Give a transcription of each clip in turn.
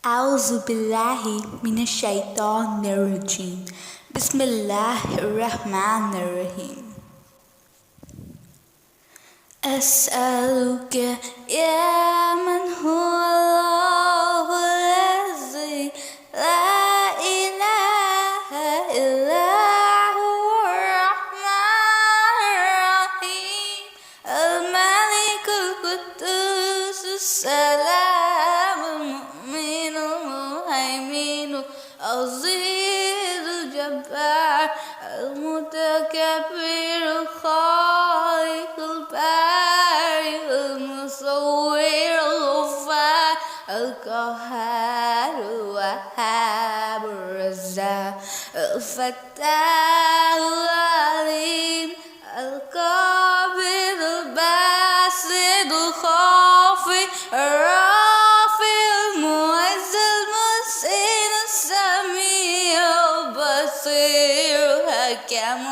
أعوذ بالله من الشيطان الرجيم. بسم الله الرحمن الرحيم. أسألك يا من هو الله الذي لا إله إلا هو الرحمن الرحيم الملك القدوس السلام المؤمن المهيمن العزيز الجبار المتكبر الخالق البارئ المصور الغفار القهار الوهاب الرزاق الفتاح العليم القابض الباسط الخافض الرافع المعز المحسن السميع البصير الحكيم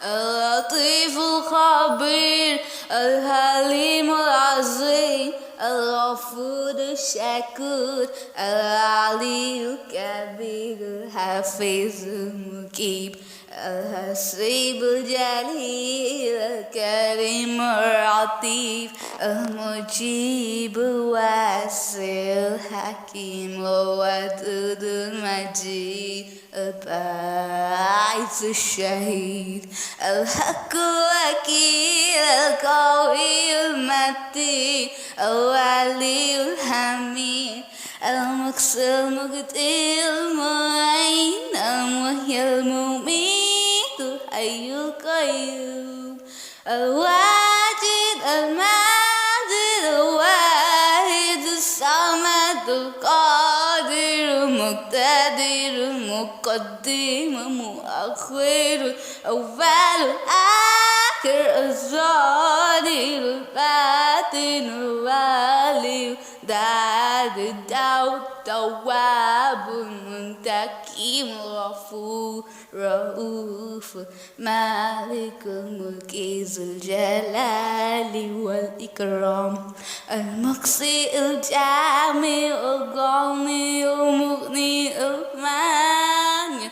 اللطيف الخبير الحليم العظيم الغفور الشكور العلي الكبير الحفيظ المجيب الحسيب الجليل الكريم العطيف المجيب الواسع الحكيم الودود المجيد الباعث الشهيد الحق الوكيل القوي المتين الولي الحميد المقصي المقتدر المعين المحيي المميت الحي القيوم الواجد الماجد الواحد الصمد القادر المقتدر المقدم المؤخر الأول الآخر الظاهر الباطن الوالي داد الدعوة التواب المنتقم الغفور رؤوف مالك الملك ذو الجلال والإكرام المقصي الجامع الغني المغني المانع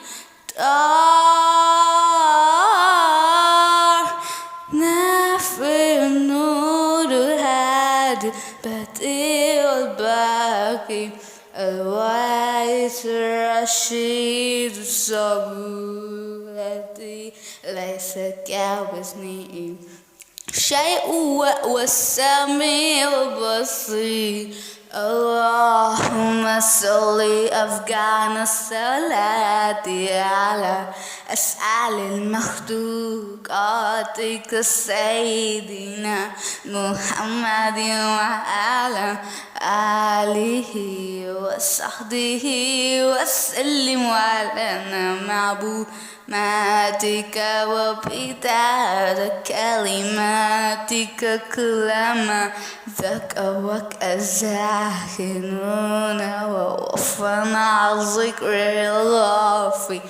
نافع النور الهادي بديع الباقي الوارث الرشيد الصبور الذي ليس كمثله شيء وهو السميع البصير اللهم صل أفغان الصلاة على أسعد المخلوقات سيدنا محمد وعلى آله وصحبه وسلم على معبوداتك وبدار كلماتك كلما ذكرك الزاهرون ووفنا الذكر الغافلون.